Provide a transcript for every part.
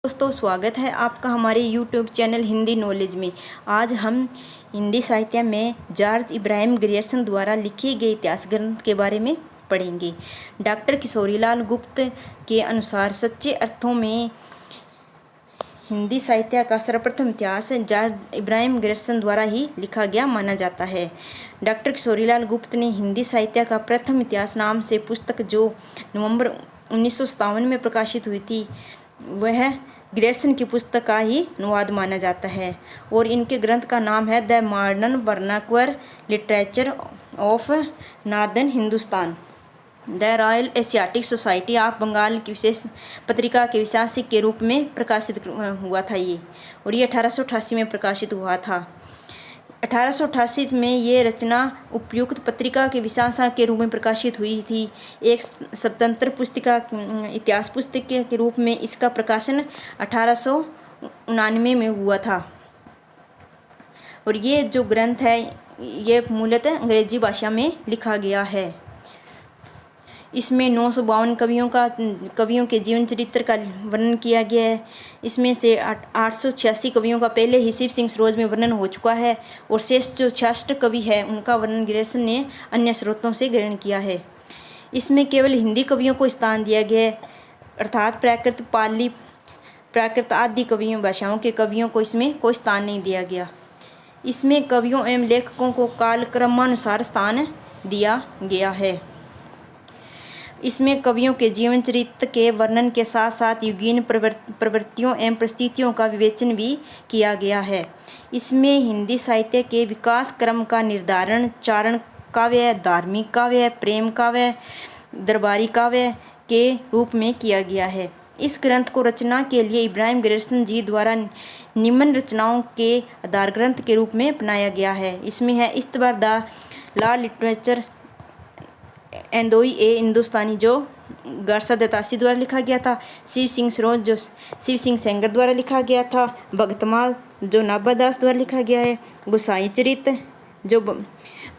दोस्तों, स्वागत है आपका हमारे YouTube चैनल हिंदी नॉलेज में। आज हम हिंदी साहित्य में जॉर्ज इब्राहिम ग्रियर्सन द्वारा लिखे गए इतिहास ग्रंथ के बारे में पढ़ेंगे। डॉक्टर किशोरीलाल गुप्त के अनुसार सच्चे अर्थों में हिंदी साहित्य का सर्वप्रथम इतिहास जॉर्ज इब्राहिम ग्रियर्सन द्वारा ही लिखा गया माना जाता है। डॉक्टर किशोरीलाल गुप्त ने हिंदी साहित्य का प्रथम इतिहास नाम से पुस्तक जो नवंबर 1957 में प्रकाशित हुई थी, वह ग्रियर्सन की पुस्तक का ही अनुवाद माना जाता है और इनके ग्रंथ का नाम है the Modern Vernacular Literature of Northern Hindustan. The Royal Asiatic Society of Bengal की विशेष पत्रिका के विशेषक के रूप में प्रकाशित हुआ था ये, और ये 1888 में प्रकाशित हुआ था। 1888 में ये रचना उपयुक्त पत्रिका के विशेषक के रूप में प्रकाशित हुई थी। एक स्वतंत्र पुस्तिका इतिहास पुस्तक के रूप में इसका प्रकाशन 1899 में हुआ था। और ये जो ग्रंथ है ये मूलतः अंग्रेजी भाषा में लिखा गया है। इसमें 952 कवियों के जीवन चरित्र का वर्णन किया गया है। इसमें से 886 कवियों का पहले ही शिव सिंह सरोज में वर्णन हो चुका है और शेष जो 66 कवि है उनका वर्णन ग्रियर्सन ने अन्य स्रोतों से ग्रहण किया है। इसमें केवल हिंदी कवियों को स्थान दिया गया है, अर्थात प्राकृत, पाली, प्राकृत आदि कवियों भाषाओं के कवियों को इसमें कोई स्थान नहीं दिया गया। इसमें कवियों एवं लेखकों को कालक्रमानुसार स्थान दिया गया है। इसमें कवियों के जीवन चरित्र के वर्णन के साथ साथ युगीन प्रवृत्तियों एवं परिस्थितियों का विवेचन भी किया गया है। इसमें हिंदी साहित्य के विकास क्रम का निर्धारण चारण काव्य, धार्मिक काव्य, प्रेम काव्य, दरबारी काव्य के रूप में किया गया है। इस ग्रंथ को रचना के लिए इब्राहिम ग्रियर्सन जी द्वारा निम्न रचनाओं के आधार ग्रंथ के रूप में अपनाया गया है। इसमें है इस्तबार द लॉ लिटरेचर एंदोई ए हिंदुस्तानी जो गारसा दत्तासी द्वारा लिखा गया था, शिव सिंह सरोज जो शिव सिंह सेंगर द्वारा लिखा गया था, भगतमाल जो नाभादास द्वारा लिखा गया है, गोसाई चरित जो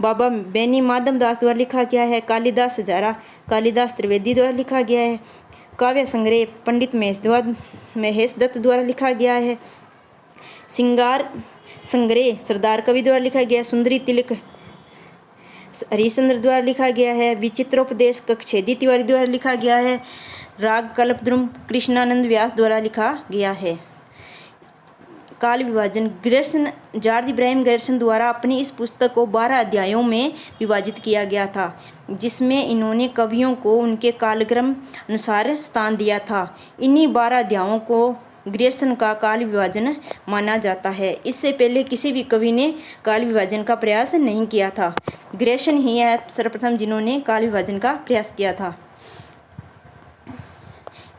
बाबा बेनी माधव दास द्वारा लिखा गया है, कालिदास हजारा कालिदास त्रिवेदी द्वारा लिखा गया है, काव्य संग्रह पंडित महेश दत्त द्वारा लिखा गया है, सिंगार संग्रह सरदार कवि द्वारा लिखा गया है, सुंदरी तिलक हरिश्चंद्र द्वारा लिखा गया है, विचित्रोपदेश कक्षेदी तिवारी द्वारा लिखा गया है, राग कल्पद्रुम कृष्णानंद व्यास द्वारा लिखा गया है। काल विभाजन जॉर्ज इब्राहिम ग्रियर्सन द्वारा अपनी इस पुस्तक को 12 अध्यायों में विभाजित किया गया था, जिसमें इन्होंने कवियों को उनके कालक्रम अनुसार स्थान दिया था। इन्हीं 12 अध्यायों को ग्रियर्सन का काल विभाजन माना जाता है। इससे पहले किसी भी कवि ने काल विभाजन का प्रयास नहीं किया था। ग्रियर्सन ही है सर्वप्रथम जिन्होंने काल विभाजन का प्रयास किया था।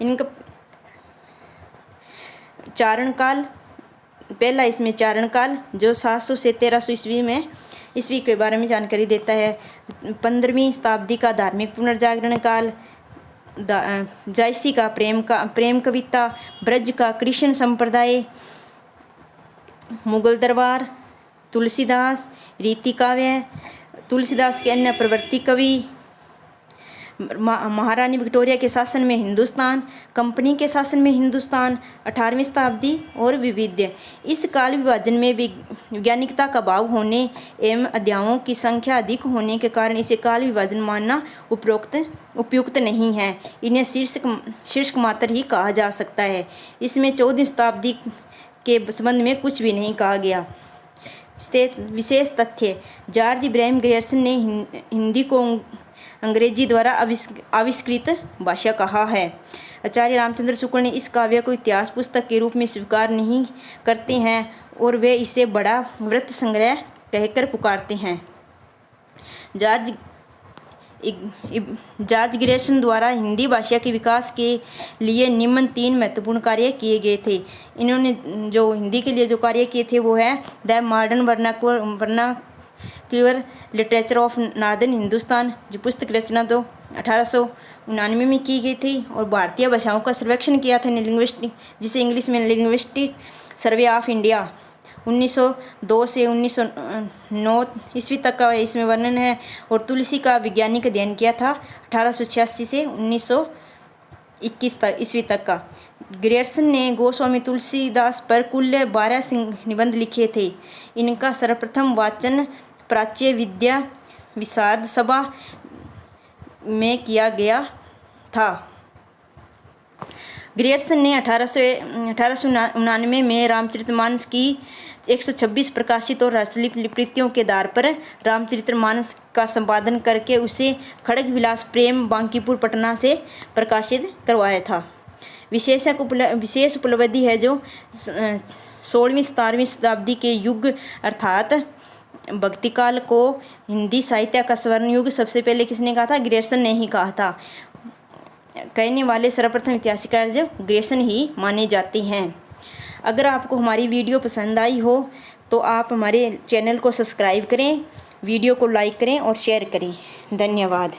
इनका चारण काल, पहला इसमें चारण काल जो 700 से 1300 ईस्वी के बारे में जानकारी देता है। 15वीं शताब्दी का धार्मिक पुनर्जागरण काल, जायसी का प्रेम कविता, ब्रज का कृष्ण संप्रदाय, मुगल दरबार, तुलसीदास रीति काव्य, तुलसीदास के अन्य प्रवृत्ति कवि, महारानी विक्टोरिया के शासन में हिंदुस्तान, कंपनी के शासन में हिंदुस्तान, 18वीं शताब्दी और विविध। इस काल विभाजन में वैज्ञानिकता का अभाव होने एवं अध्यायों की संख्या अधिक होने के कारण इसे काल विभाजन मानना उपयुक्त नहीं है। इन्हें शीर्षक मात्र ही कहा जा सकता है। इसमें 14वीं शताब्दी के संबंध में कुछ भी नहीं कहा गया। विशेष तथ्य, जॉर्ज इब्राहिम ग्रियर्सन ने हिंदी को अंग्रेजी द्वारा आविष्कृत भाषा कहा है। आचार्य रामचंद्र शुक्ल ने इस काव्य को इतिहास पुस्तक के रूप में स्वीकार नहीं करते हैं और वे इसे बड़ा वृत्त संग्रह कहकर पुकारते हैं। जॉर्ज ग्रियर्सन द्वारा हिंदी भाषा के विकास के लिए निम्न 3 महत्वपूर्ण कार्य किए गए थे। इन्होंने जो हिंदी के लिए जो कार्य किए थे वो है the Modern Vernacular Literature of Northern Hindustan, जो पुस्तक रचना तो 1899 में की गई थी, और भारतीय भाषाओं का सर्वेक्षण किया था लिंग्विस्टिक, जिसे इंग्लिश में लिंग्विस्टिक सर्वे ऑफ इंडिया 1902 से 1909 ईस्वी तक का इसमें वर्णन है, और तुलसी का वैज्ञानिक अध्ययन किया था 1886 से ईस्वी तक का। ग्रियर्सन ने गोस्वामी तुलसीदास पर कुल 12 निबंध लिखे थे। इनका सर्वप्रथम वाचन प्राच्य विद्या विशारद सभा में किया गया था। ग्रियर्सन ने 1899 में रामचरितमानस की 126 प्रकाशित और हस्तलिखित प्रतियों के आधार पर रामचरितमानस का संपादन करके उसे खड्गविलास प्रेम बांकीपुर पटना से प्रकाशित करवाया था। विशेष उपलब्धि है जो 16वीं 17वीं शताब्दी के युग अर्थात भक्तिकाल को हिंदी साहित्य का स्वर्ण युग सबसे पहले किसने कहा था? ग्रियर्सन ने ही कहा था। कहने वाले सर्वप्रथम इतिहासकार जो ग्रियर्सन ही माने जाते हैं। अगर आपको हमारी वीडियो पसंद आई हो तो आप हमारे चैनल को सब्सक्राइब करें, वीडियो को लाइक करें और शेयर करें। धन्यवाद।